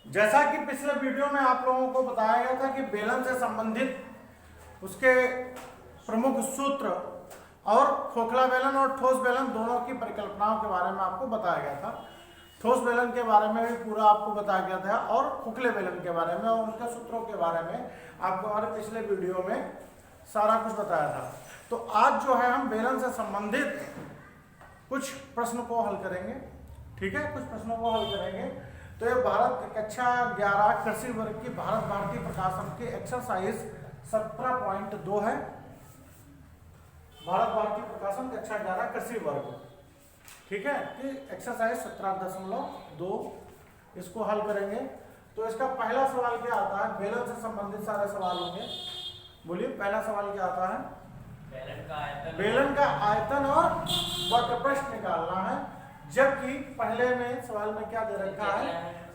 जैसा कि पिछले वीडियो में आप लोगों को बताया गया था कि बेलन से संबंधित उसके प्रमुख सूत्र और खोखला बेलन और ठोस बेलन दोनों की परिकल्पनाओं के बारे में आपको बताया गया था। ठोस बेलन के बारे में भी पूरा आपको बताया गया था और खोखले बेलन के बारे में और उनके सूत्रों के बारे में आपको हमारे पिछले वीडियो में सारा कुछ बताया था। तो आज जो है हम बेलन से संबंधित कुछ प्रश्न को हल करेंगे। ठीक है, कुछ प्रश्नों को हल करेंगे। तो ये भारत कक्षा 11 कृषि वर्ग की भारत भारती प्रकाशन की एक्सरसाइज 17.2 है। भारत भारती प्रकाशन कक्षा 11 कृषि वर्ग, ठीक है, कि एक्सरसाइज 17.2 इसको हल करेंगे। तो इसका पहला सवाल क्या आता है? बेलन से संबंधित सारे सवाल होंगे। बोलिए, पहला सवाल क्या आता है? बेलन का आयतन और वक्रपृष्ठ निकालना है। जबकि पहले में सवाल में क्या दे रखा है?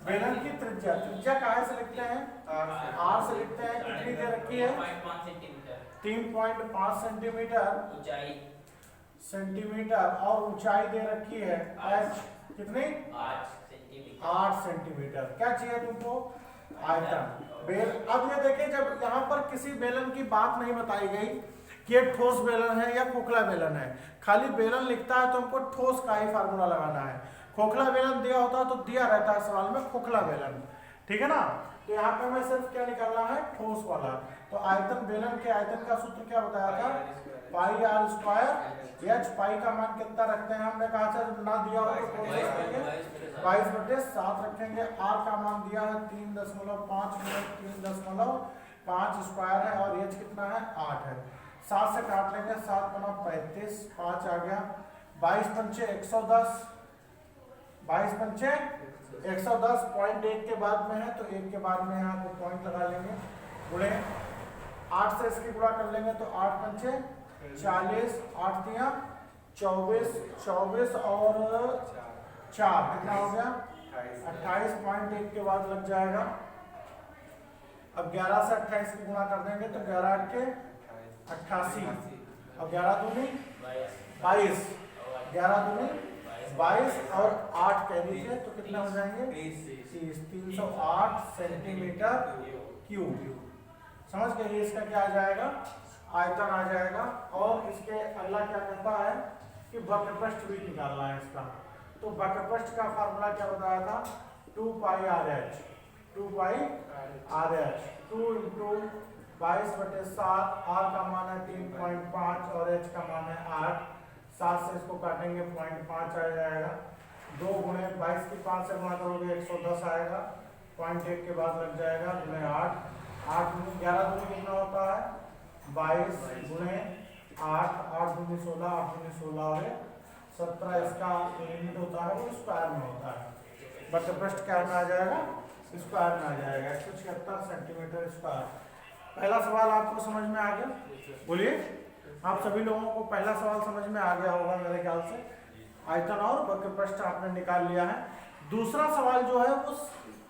बेलन की त्रिज्या। त्रिज्या काहे से लिखते हैं? आर से लिखते हैं। कितनी दे रखी है? 3.5 सेंटीमीटर और ऊंचाई दे रखी है एच कितनी? 8 सेंटीमीटर। क्या चाहिए तुमको? आयतन। अब ये देखिए, जब यहाँ पर किसी बेलन की बात नहीं बताई गई कि ये ठोस बेलन है या खोखला बेलन है, खाली बेलन लिखता है तो हमको ठोस का ही फार्मूला लगाना है। खोखला बेलन दिया होता है तो दिया रहता है सवाल में खोखला बेलन, ठीक है ना। तो यहाँ पे हमें सिर्फ क्या निकालना है? ठोस वाला। तो आयतन, बेलन के आयतन का सूत्र क्या बताया था? पाई आर स्क्वायर एच। पाई का मान कितना रखते हैं? हमने कहा था ना दिया हो तो 22/7 रखेंगे। आर का मान दिया है 3.5 मिनट, 3.5 स्क्वायर है और एच कितना है? 8 है। 7 से काट लेंगे, 7 × 35, 5 आ गया। 22 × 5 110, 22 × 5 110। पॉइंट 1 के बाद में है तो 1 के बाद में यहाँ पे पॉइंट लगा लेंगे। गुणे 8 से इसकी गुणा कर लेंगे तो 8 × 5 40, 8 × 24, 24 और 4 कितना हो गया? 28। पॉइंट 1 के बाद लग जाएगा। अब 11 से 28 की गुणा कर देंगे तो 11 के 88 और 11 दूनी 22, 11 दूनी 22 और 8 कह दीजिए तो कितना हो जाएंगे? 30। 308 सेंटीमीटर क्यूब। समझ गए? इसका क्या आ जाएगा? आयतन आ जाएगा। और इसके अगला क्या कहता है कि वक्रपृष्ठ भी निकालना है इसका। तो वक्रपृष्ठ का फार्मूला क्या बताया था? 2πRh। 2πRh 2 × 22/7। आर का मान है 3.5 और एच का मान है 8। 7 से इसको काटेंगे 0.5 आ जाएगा। 2 गुणे 22 की 5 से गुणा करोगे 110 आएगा। पॉइंट 1 के बाद लग जाएगा गुणे 8। 8 गुणे 11 गुणे कितना होता है? 22 गुणे 8, 8 दूनी 16, 8 दूनी 16 और 17। इसका लिमिट होता है वो स्क्वायर में होता है। वक्रपृष्ठ क्या में आ जाएगा? स्क्वायर में आ जाएगा। 176 सेंटीमीटर स्क्वायर। पहला सवाल आपको समझ में आ गया? बोलिए, आप सभी लोगों को पहला सवाल समझ में आ गया होगा मेरे ख्याल से। आयतन और वक्रपृष्ठ आपने निकाल लिया है। दूसरा सवाल जो है वो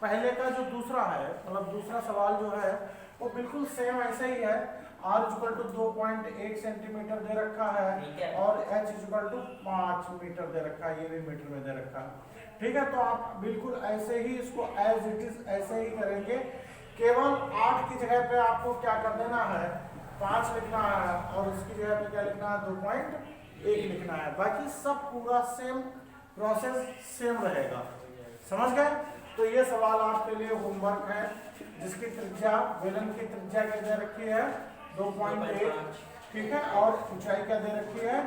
पहले का जो दूसरा है, मतलब दूसरा सवाल जो है वो बिल्कुल सेम ऐसे ही है। R = 2.1 सेंटीमीटर दे रखा है और H = 5 मीटर दे रखा है। ये भी मीटर में दे रखा है, ठीक है। तो आप बिल्कुल ऐसे ही इसको एज इट इज ऐसे ही करेंगे। केवल 8 की जगह पे आपको क्या कर देना है? 5 लिखना है और इसकी जगह पे क्या लिखना है? 2.1 लिखना है। बाकी सब पूरा सेम प्रोसेस सेम रहेगा। समझ गए? तो ये सवाल आपके लिए होमवर्क है, जिसकी त्रिज्या, बेलन की त्रिज्या क्या दे रखी है? 2.1, ठीक है, और ऊंचाई क्या दे रखी है?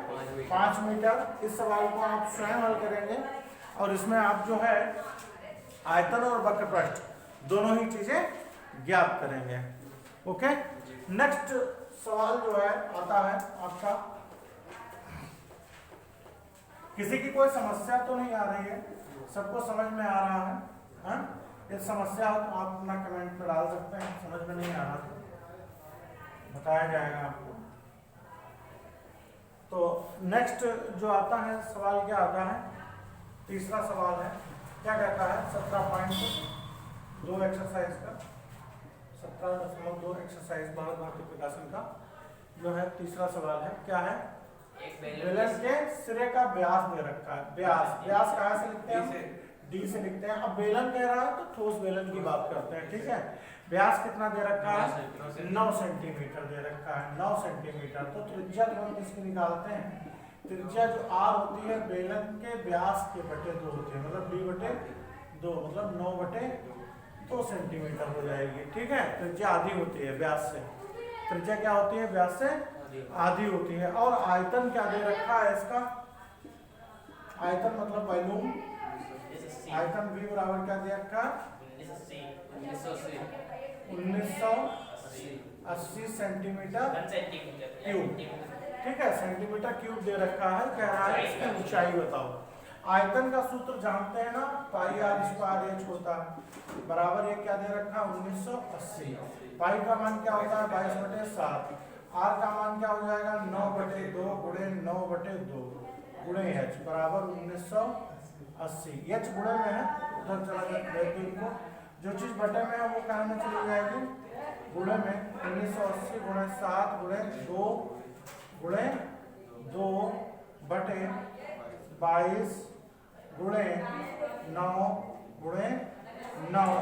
5 मीटर। इस सवाल को आप स्वयं हल करेंगे और इसमें आप जो है आयतन और वक्रपृष्ठ दोनों ही चीजें ज्ञात करेंगे। ओके, नेक्स्ट सवाल जो है आता है आपका, किसी की कोई समस्या तो नहीं आ रही है? सबको समझ में आ रहा है? हाँ, ये समस्या हो तो आप अपना कमेंट में डाल सकते हैं। समझ में नहीं आ रहा तो बताया जाएगा आपको। तो नेक्स्ट जो आता है सवाल क्या आता है? तीसरा सवाल है, क्या कहता है? 17.2 एक्सरसाइज का, 17.2 एक्सरसाइज भारत भारती प्रकाशन का जो है तीसरा सवाल है। क्या है? बेलन के सिरे का व्यास दे रखा है। व्यास, व्यास कहाँ से लिखते हैं? डी से लिखते हैं। अब बेलन कह रहा है तो ठोस बेलन की बात करते हैं, ठीक है। व्यास कितना दे रखा है? 9 सेंटीमीटर दे रखा है, 9 सेंटीमीटर। तो त्रिज्या तो हम इसकी निकालते हैं। त्रिज्या जो आर होती है बेलन के व्यास के बटे 2 होती है, मतलब डी बटे 2, मतलब 9 बटे 2 सेंटीमीटर हो जाएगी, ठीक है। त्रिज्या आधी होती है व्यास से, त्रिज्या क्या होती है? व्यास से आधी होती है। और आयतन क्या दे रखा है इसका? आयतन मतलब वॉल्यूम, आयतन V बराबर क्या दे रखा? 1980 सेंटीमीटर क्यूब, ठीक है। सेंटीमीटर क्यूब दे रखा है। कह रहा है इसकी ऊंचाई बताओ। आयतन का सूत्र जानते हैं ना, पाई आर स्क्वायर एच होता है, बराबर ये क्या दे रखा? 1980। पाई का मान क्या होता है? 22/7। आर का मान क्या हो जाएगा? 9/2 गुणे 9/2 गुणे एच बराबर 1980। एच गुणे में है, उधर चला जाएगा इनको। जो चीज बटे में है वो क्या में चली जाएगी? गुणे में। 1980 गुणे 7 गुणे 2 गुणे 2 बटे 22 गुणे 9 गुणे 9,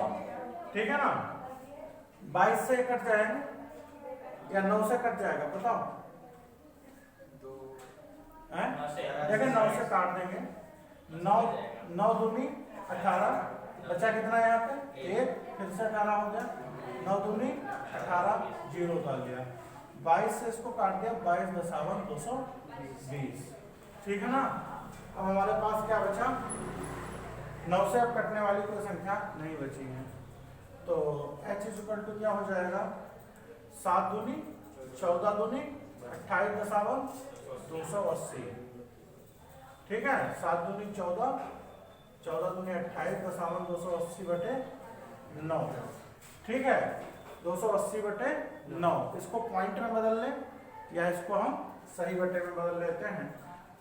ठीक है ना। 22 से कट जाएगा या 9 से कट जाएगा? बताओ। देखिए 9 से काट देंगे। 9 दूनी 18, बचा कितना यहाँ पे? 1, फिर से 18 हो गया। 9 दूनी 18, 0 डाल दिया। 22 से इसको काट दिया, 22.220, ठीक है ना। अब हमारे पास क्या बचा? 9 से अब कटने वाली कोई संख्या नहीं बची है, तो h इक्वल टू क्या हो जाएगा? 7 दूनी 14 दूनी 28.280, ठीक है। 7 दूनी 14, 14 दूनी 28.280 बटे 9, ठीक है। 280/9। इसको पॉइंट में बदल लें या इसको हम सही बटे में बदल लेते हैं।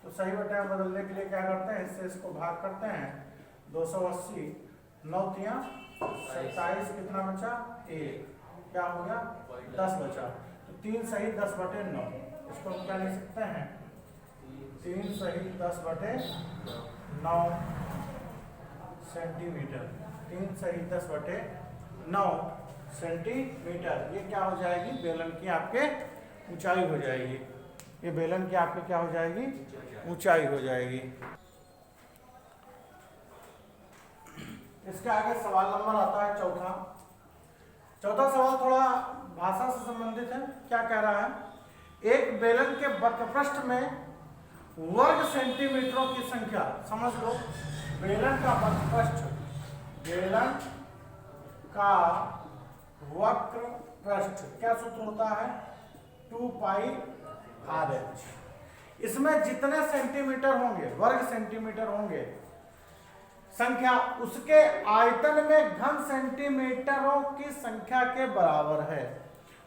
तो सही बटे में बदलने के लिए क्या करते हैं? इससे इसको भाग करते हैं। 280 9 तिया 27, कितना बचा? 1, क्या हो गया? 10 बचा। तो 3 सही 10/9। इसको हम क्या लिख सकते हैं? 3 सही 10/9 सेंटीमीटर। 3 सही 10/9 सेंटीमीटर। ये क्या हो जाएगी? बेलन की आपके ऊंचाई हो जाएगी। ये बेलन की आपके क्या हो जाएगी? ऊंचाई हो जाएगी। इसके आगे सवाल नंबर आता है चौथा। चौथा सवाल थोड़ा भाषा से संबंधित है। क्या कह रहा है? एक बेलन के वक्रपृष्ठ में वर्ग सेंटीमीटरों की संख्या, समझ लो बेलन का वक्रपृष्ठ, बेलन का वक्र पृष्ठ क्या सूत्र होता है? 2πr/h। इसमें जितने सेंटीमीटर होंगे, वर्ग सेंटीमीटर होंगे संख्या, उसके आयतन में घन सेंटीमीटरों की संख्या के बराबर है।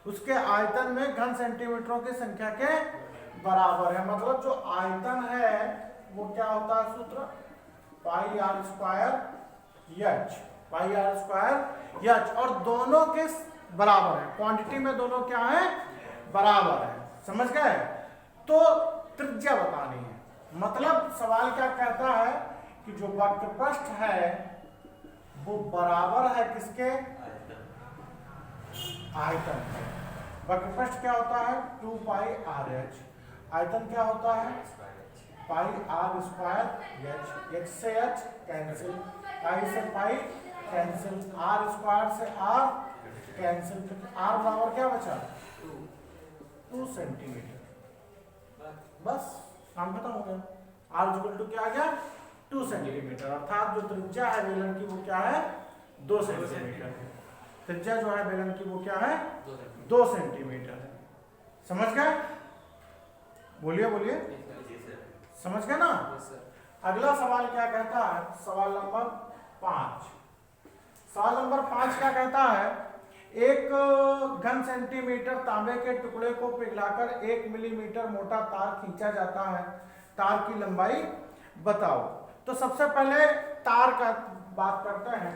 उसके आयतन में घन सेंटीमीटरों की संख्या के बराबर है। मतलब जो आयतन है वो क्या होता है? सूत्र πr²h, πr²h, और दोनों के बराबर है। क्वांटिटी में दोनों क्या है? बराबर है। समझ गए? तो त्रिज्या बतानी है। मतलब सवाल क्या कहता है कि जो वक्रपृष्ठ है वो बराबर है किसके? आयतन के। वक्रपृष्ठ क्या होता है? 2πr/h। आयतन क्या होता है? πr²h। h से h कैंसिल, पाई से पाई कैंसिल, r² से r कैंसिल। r बराबर क्या बचा? 2 सेंटीमीटर। बस काम खत्म हो गया। r इक्वल टू क्या आ गया? 2 सेंटीमीटर। अर्थात जो त्रिज्या है बेलन की वो क्या है? 2 सेंटीमीटर। त्रिज्या जो है बेलन की वो क्या है? 2 सेंटीमीटर। समझ गए? बोलिए बोलिए, समझ गए ना? अगला सवाल क्या कहता है? सवाल नंबर 5। सवाल नंबर 5 क्या कहता है? एक घन सेंटीमीटर तांबे के टुकड़े को पिघलाकर 1 मिलीमीटर मोटा तार खींचा जाता है। तार की लंबाई बताओ। तो सबसे पहले तार का बात करते हैं।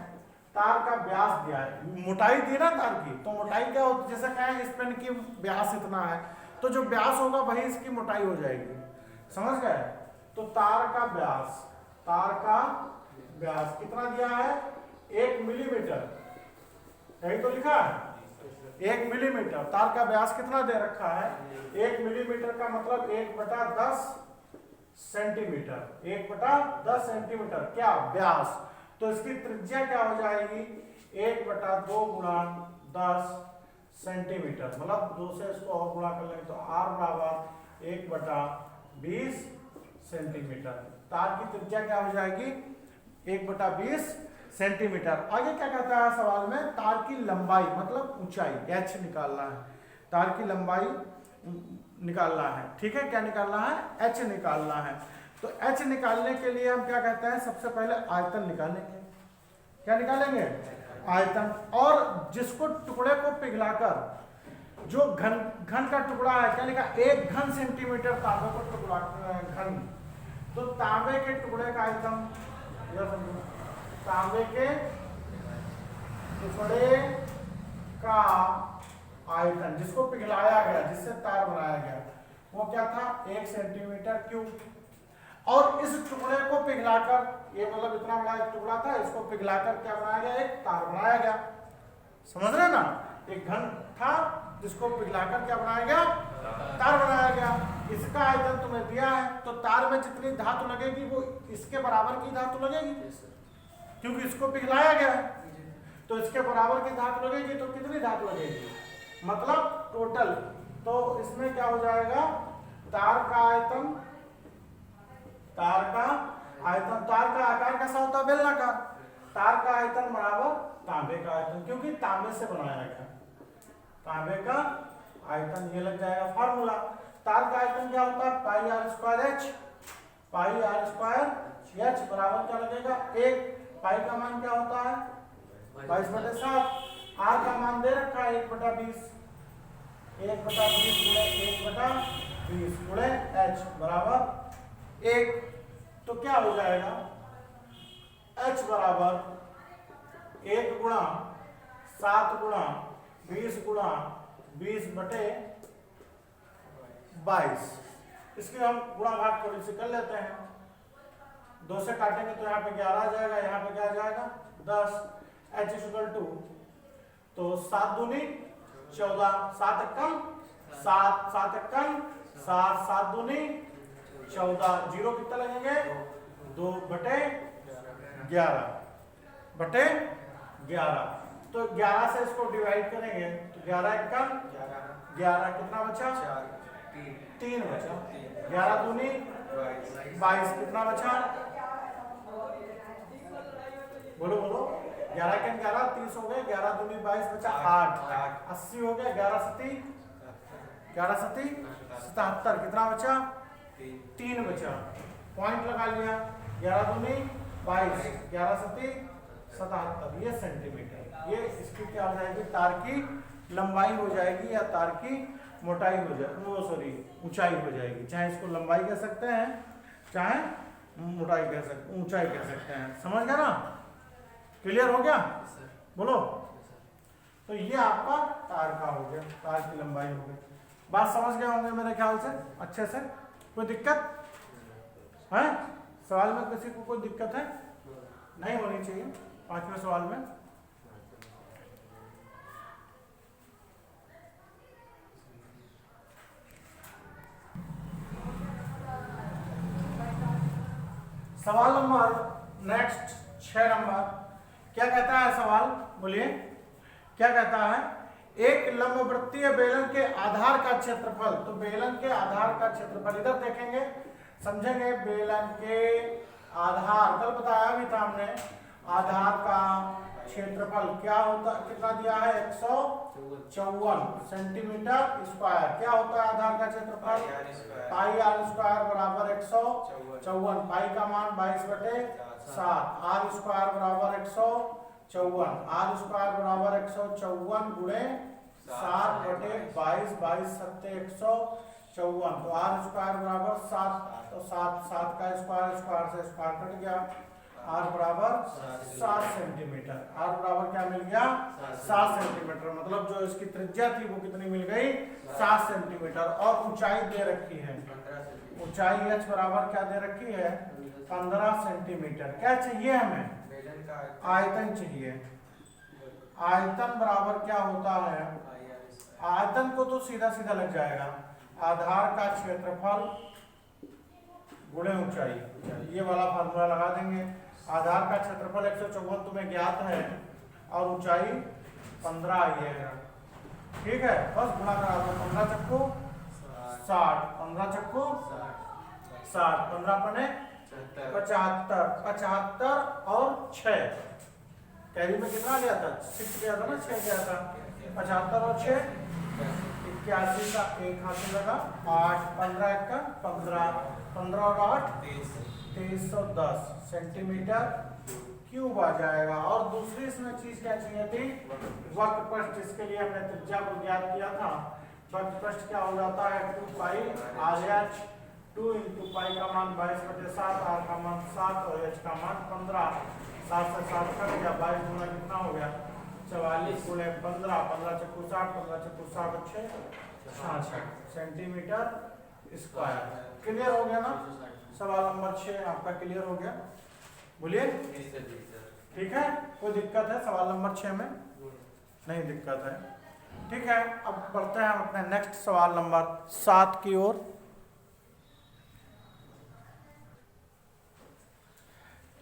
तार का व्यास दिया है, मोटाई दी ना तार की, तो मोटाई क्या होती है? जैसे कहें इस पेन की व्यास इतना है, तो जो व्यास होगा वही इसकी मोटाई हो जाएगी। समझ गए? तो तार का व्यास, तार का व्यास कितना दिया है 1 मिलीमीटर, यही तो लिखा है 1 मिलीमीटर। तार का व्यास कितना दे रखा है 1 मिलीमीटर का मतलब 1/10 सेंटीमीटर, 1/10 सेंटीमीटर क्या व्यास। तो इसकी त्रिज्या क्या हो जाएगी 1/2 गुणा 10 सेंटीमीटर, मतलब 2 से इसको और गुणा कर लेंगे तो r बराबर 1/20 सेंटीमीटर। तार की त्रिज्या क्या हो जाएगी 1/20 सेंटीमीटर। आगे क्या कहता है सवाल में, तार की लंबाई मतलब ऊंचाई h निकालना है, तार की लंबाई निकालना है, ठीक है। क्या निकालना है h निकालना है। तो h निकालने के लिए हम क्या कहते हैं, सबसे पहले आयतन निकालेंगे। क्या निकालेंगे आयतन, और जिसको टुकड़े को पिघलाकर जो घन का टुकड़ा है, क्या लिखा 1 घन सेंटीमीटर तांबे को टुकड़ा घन, तो तांबे के टुकड़े का आयतन, तांबे के टुकड़े का आयतन जिसको पिघलाया गया, जिससे तार बनाया गया, वो क्या था 1 सेंटीमीटर क्यूब। और इस टुकड़े को पिघलाकर, ये मतलब इतना बड़ा एक टुकड़ा था, इसको पिघलाकर क्या बनाया गया, एक तार बनाया गया। समझ रहे ना, एक घन था जिसको पिघलाकर क्या बनाया गया, तार बनाया गया। इसका आयतन तुम्हें दिया है, तो तार में जितनी धातु लगेगी वो इसके बराबर की धातु लगेगी, क्योंकि इसको पिघलाया गया है। तो इसके बराबर की धातु लगेगी, तो कितनी धातु लगेगी, मतलब टोटल। तो इसमें क्या हो जाएगा, तार का आयतन, तार का आयतन, तार का आकार कैसा होता है बेलनाकार, तार का आयतन बराबर तांबे का आयतन, क्योंकि तांबे से बनाया गया, तांबे का आयतन, ये लग जाएगा फार्मूला। तार का आयतन क्या होता है pi R square H, pi R square H बराबर क्या लगेगा 1। पाई का मान क्या होता है 22/7, आर का मान दे रखा है 1/20, 1/20 गुणे 1/20 गुणे एच बराबर 1। तो क्या हो जाएगा h बराबर 1 गुणा 7 गुणा 20 गुणा 20/22। इसके हम गुणा भाग थोड़ी सी कर लेते हैं, 2 से काटेंगे तो यहाँ पे 11 आ जाएगा, यहाँ पे क्या आ जाएगा 10। h इक्वल टू, तो 7 दूनी 14, 7 एकम 7, 7 एकम 7, 7 दूनी 14, जीरो कितना लगेंगे 2/11। तो 11 से इसको डिवाइड करेंगे तो 11 एकम 11, कितना बचा 3 बचा, 11 दूनी 22, कितना बचा बोलो बोलो, 11 के 11 30 हो गए, 11 दूनी 22 बचा 8, 80 हो गया, 11 सती 77, कितना बचा 3 बचा, पॉइंट लगा लिया, 11 दूनी 22, 11 सती 77, ये सेंटीमीटर। ये इसकी क्या हो जाएगी, तार की लंबाई हो जाएगी या तार की मोटाई हो जाएगी, वो सॉरी ऊंचाई हो जाएगी। चाहे इसको लंबाई कह सकते हैं, चाहे मोटाई कह सकते, ऊंचाई कह सकते हैं। समझ गया ना, क्लियर हो गया बोलो। तो ये आपका तार का हो गया, तार की लंबाई हो गई। बात समझ गए होंगे मेरे ख्याल से अच्छे से। कोई दिक्कत है सवाल में, किसी को कोई दिक्कत है? नहीं होनी चाहिए 5वें सवाल में। सवाल नंबर नेक्स्ट 6 नंबर क्या कहता है सवाल, बोलिए क्या कहता है। एक लंबवृत्तीय बेलन के आधार का क्षेत्रफल, तो बेलन के आधार का क्षेत्रफल इधर देखेंगे समझेंगे। बेलन के आधार, कल बताया भी था हमने, आधार का क्षेत्रफल क्या होता, कितना दिया है 154 सेंटीमीटर स्क्वायर। क्या होता है आधार का क्षेत्रफल, पाई आर स्क्वायर बराबर 154, पाई का मान 22/7, आर स्क्वायर बराबर 154, आर स्क्वायर बराबर 154 गुणे 7/22, 22 7 154, तो आर स्क्वायर बराबर 7, तो 7 का स्क्वायर, स्क्वायर से स्क्वायर कट गया, आर बराबर 7 सेंटीमीटर। आर बराबर क्या मिल गया 7 सेंटीमीटर, मतलब जो इसकी त्रिज्या थी वो कितनी मिल गई 7 सेंटीमीटर। और ऊंचाई दे रखी है, ऊंचाई h बराबर क्या दे रखी है 15 सेंटीमीटर। क्या चाहिए हमें? आयतन चाहिए। आयतन बराबर क्या होता है? आयतन को तो सीधा सीधा लग जाएगा, आधार का क्षेत्रफल गुणे ऊंचाई। ये वाला फार्मूला लगा देंगे। आधार का क्षेत्रफल 154 तुम्हें ज्ञात है और ऊंचाई 15 आई है। ठीक है, बस गुणा करा दो। 15 चक्कू 60, 15 चक्कू 60, 15 पने 75, 75 और 6। कैरी में कितना गया था? 6 गया था ना, 6 गया था। 75 और 6 81 का 1 हाथ लगा। 8 15 का 15, 15 और 8 2310 सेंटीमीटर क्यूब आ जाएगा। और दूसरी इसमें चीज क्या चाहिए थी? वक्रपृष्ठ। इसके लिए हमने त्रिज्या को ज्ञात किया था। वक्रपृष्ठ क्या हो जाता है? 2 पाई RH। 2 इंटू पाई का मान 22/7, R का मान 7 और H का मान 15। 7 से 7 कट गया, 22 गुना कितना हो गया? 44 गुणे 15, 15 चक्कू 60, 15 चक्कू 60 और 6 66 सेंटीमीटर स्क्वायर। क्लियर हो गया ना? सवाल नंबर 6 आपका क्लियर हो गया? बोलिए। ठीक है, कोई दिक्कत है सवाल नंबर 6 में? नहीं दिक्कत है। ठीक है, अब बढ़ते हैं हम अपने नेक्स्ट सवाल नंबर 7 की ओर।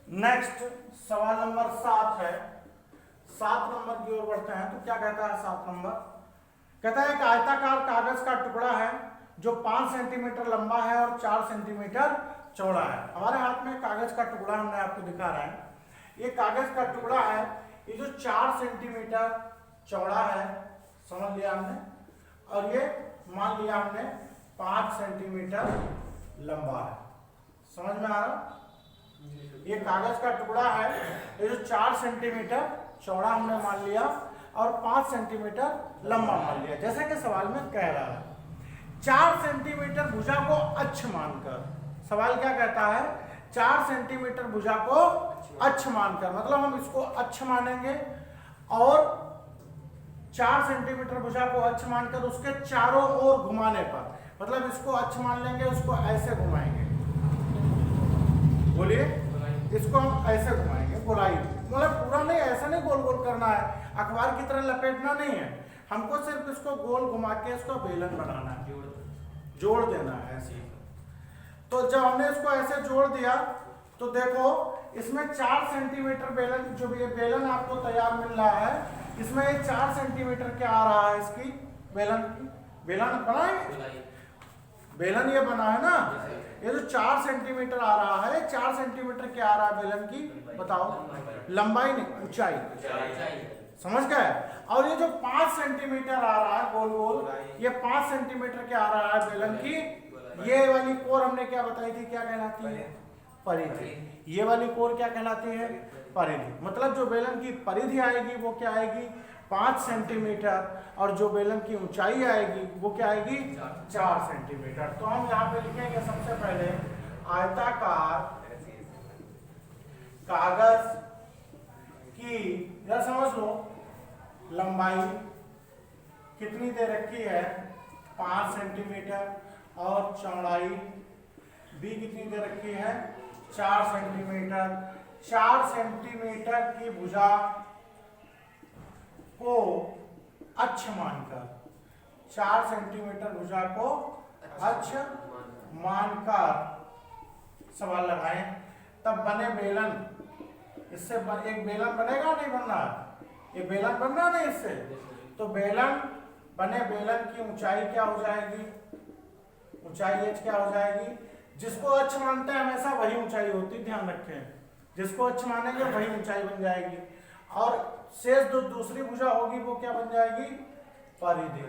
नेक्स्ट सवाल नंबर 7 है। 7 नंबर की ओर बढ़ते हैं। तो क्या कहता है 7 नंबर? कहता है एक आयताकार कागज का टुकड़ा है जो 5 सेंटीमीटर लंबा है और 4 सेंटीमीटर चौड़ा है। हमारे हाथ में कागज का टुकड़ा हमने आपको दिखा रहा है। ये कागज का टुकड़ा है, ये जो 4 सेंटीमीटर चौड़ा है, समझ लिया हमने, और ये मान लिया हमने 5 सेंटीमीटर लंबा है। समझ में आ रहा? ये कागज का टुकड़ा है, ये जो 4 सेंटीमीटर चौड़ा हमने मान लिया और 5 सेंटीमीटर लंबा मान लिया, जैसे कि सवाल में कह रहा है। 4 सेंटीमीटर भुजा को अक्ष मानकर, सवाल क्या कहता है? 4 सेंटीमीटर भुजा को अक्ष मानकर, मतलब हम इसको अक्ष मानेंगे और 4 सेंटीमीटर भुजा को अक्ष मानकर उसके चारों ओर घुमाने पर, मतलब इसको अक्ष मान लेंगे, उसको ऐसे घुमाएंगे। बोलिए। इसको हम ऐसे घुमाएंगे, गोलाई, मतलब पूरा नहीं, ऐसा नहीं गोल गोल करना है, अखबार की तरह लपेटना नहीं है, हमको सिर्फ इसको गोल घुमा के इसको बेलन बनाना है, जोड़ देना है ऐसे। तो जब हमने इसको ऐसे जोड़ दिया तो देखो इसमें 4 सेंटीमीटर बेलन, जो ये बेलन आपको तैयार मिल रहा है, इसमें ये 4 सेंटीमीटर क्या आ रहा है? इसकी बेलन की, बेलन बना है, बेलन ये बना है ना, ये जो 4 सेंटीमीटर आ रहा है, 4 सेंटीमीटर क्या आ रहा है बेलन की? बताओ। लंबाई नहीं, ऊंचाई। समझ गए? और ये जो 5 सेंटीमीटर आ रहा है गोल गोल, ये 5 सेंटीमीटर क्या आ रहा है बेलन की? ये वाली कोर हमने क्या बताई थी, क्या कहलाती है? परिधि। ये वाली कोर क्या कहलाती है? परिधि। मतलब जो बेलन की परिधि आएगी वो क्या आएगी? 5 सेंटीमीटर, और जो बेलन की ऊंचाई आएगी वो क्या आएगी? 4 सेंटीमीटर। तो हम यहाँ पे लिखेंगे सबसे पहले आयताकार कागज की, या समझ लो लंबाई कितनी दे रखी है? 5 सेंटीमीटर, और चौड़ाई भी कितनी दे रखी है? 4 सेंटीमीटर। 4 सेंटीमीटर की भुजा को अक्ष मानकर, 4 सेंटीमीटर भुजा को अक्ष मानकर सवाल लगाएं, तब बने बेलन। इससे एक बेलन बनेगा, नहीं बनना? ये बेलन बनना नहीं इससे, तो बेलन बने बेलन की ऊंचाई क्या हो जाएगी? ऊंचाई h क्या हो जाएगी? जिसको अक्ष मानते हैं हमेशा वही ऊंचाई होती है, ध्यान रखें, जिसको अक्ष मानेंगे वही ऊंचाई बन जाएगी। और शेष जो दूसरी भुजा होगी वो क्या बन जाएगी? परिधि।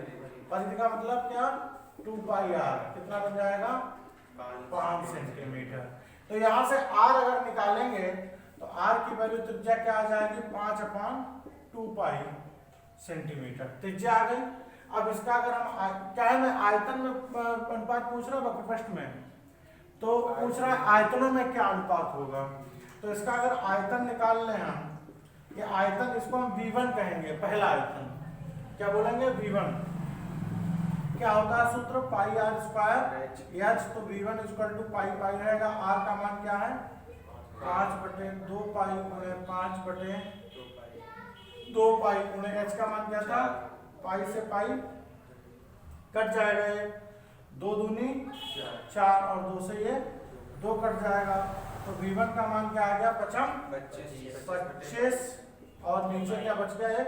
परिधि का मतलब क्या? 2 पाई r। कितना बन जाएगा? 5 सेंटीमीटर। तो यहाँ से r अगर निकालेंगे तो r की वैल्यू त्रिज्या क्या आ जाएगी? 5/2 पाई सेंटीमीटर त्रिज्या आ गई। अब इसका अगर हम क्या है, मैं आयतन में अनुपात पूछ रहा हूँ वक्रपृष्ठ में, तो पूछ रहा है आयतनों में क्या अनुपात होगा। तो इसका अगर आयतन निकाल लें हम, ये आयतन, इसको हम V1 कहेंगे, पहला आयतन। क्या बोलेंगे? V1 क्या होता है सूत्र? पाई r स्क्वायर h। तो V1 इक्वल टू पाई पाई रहेगा, r का मान क्या है? 5/2 पाई गुणे 5/2 पाई गुणे h का मान क्या था, पाई से पाई कट जाएगा, ये 2 दूनी 4 और 2 से ये 2 कट जाएगा, तो V1 का मान क्या आ गया, 25 और नीचे क्या बच गया, एक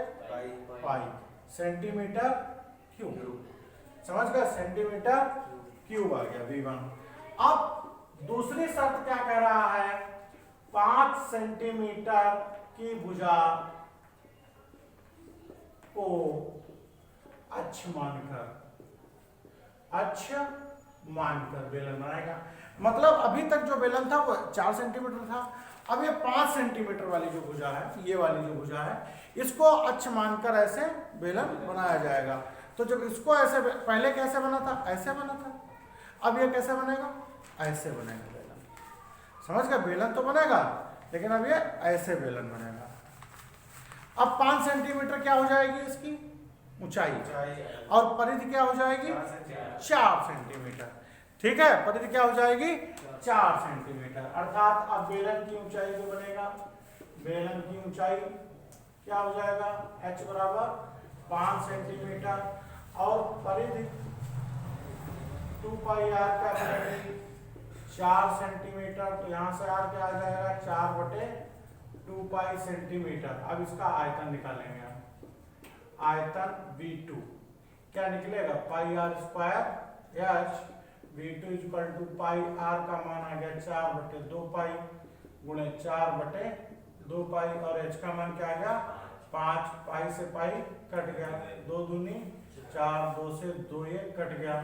पाई सेंटीमीटर क्यूब। समझ गए, सेंटीमीटर क्यूब आ गया V1। अब दूसरी शर्त क्या कह रहा है, 5 सेंटीमीटर की भुजा को अक्ष मानकर बेलन बनाएगा। मतलब अभी तक जो बेलन था वो 4 सेंटीमीटर था, अब ये 5 सेंटीमीटर वाली जो भुजा है, ये वाली जो भुजा है, इसको अक्ष मानकर ऐसे बेलन बनाया जाएगा। तो जब इसको ऐसे, पहले कैसे बना था, ऐसे बना था, अब ये कैसे बनेगा, ऐसे बनेगा बेलन। समझ गए, बेलन तो बनेगा लेकिन अब ये ऐसे बेलन बनेगा। अब 5 सेंटीमीटर क्या हो जाएगी इसकी ऊंचाई, और परिधि क्या हो जाएगी, 4 सेंटीमीटर। ठीक है, परिधि क्या हो जाएगी, 4 सेंटीमीटर। अर्थात अब बेलन की ऊंचाई जो बनेगा, बेलन की ऊंचाई क्या हो जाएगा, h बराबर 5 सेंटीमीटर और परिधि 2 पाई r क्या बनेगी, 4 सेंटीमीटर। तो यहाँ से r क्या आ जाएगा, 4/2 पाई सेंटीमीटर। अब इसका आयतन निकालेंगे, आयतन V2 क्या निकलेगा, pi r square h, V2 equal to pi r का मान आ गया 4/2 पाई गुणे 4/2 पाई और h का मान क्या आ गया, 5, पाई से पाई कट गया, 2 दूनी 4, 2 से 2 ये कट गया,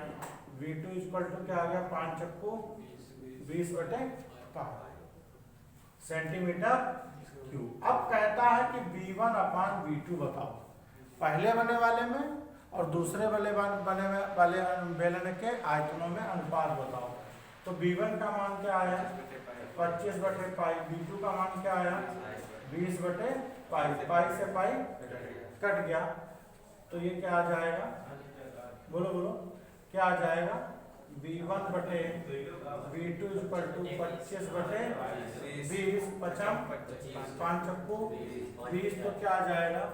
V2 इक्वल टू क्या आ गया, 5 चक्कू 20/5 सेंटीमीटर क्यूब। अब कहता है कि V1/V2 बताओ, पहले बने वाले में और दूसरे वाले बेलन के आयतनों में अनुपात बताओ। तो V1 का मान क्या आया, 25/पाई, V2 का मान क्या आया, 20/पाई, पाई से पाई कट गया, तो ये क्या आ जाएगा, बोलो क्या आ जाएगा, V1/V2 इक्वल टू 25/20, 5 चक्कू 20, तो क्या आ जाएगा,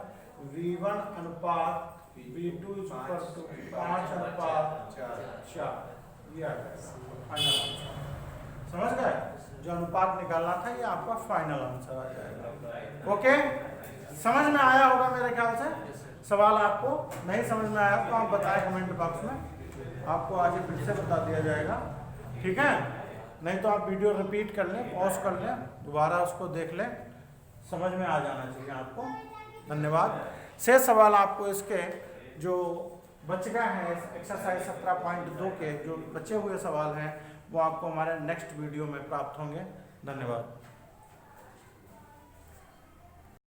V1 अनुपात V2 इक्वल टू 5/4। ये आ जाएगा फाइनल आंसर। समझ गए, जो अनुपात निकालना था ये आपका फाइनल आंसर आ जाएगा। ओके, समझ में आया होगा मेरे ख्याल से। सवाल आपको नहीं समझ में आया तो आप बताएं कमेंट बॉक्स में, आपको आगे फिर से बता दिया जाएगा। ठीक है, नहीं तो आप वीडियो रिपीट कर लें, पॉज कर लें, दोबारा उसको देख लें, समझ में आ जाना चाहिए आपको। धन्यवाद। शेष सवाल आपको इसके जो बच गए हैं एक्सरसाइज 17.2 के जो बचे हुए सवाल हैं वो आपको हमारे नेक्स्ट वीडियो में प्राप्त होंगे। धन्यवाद।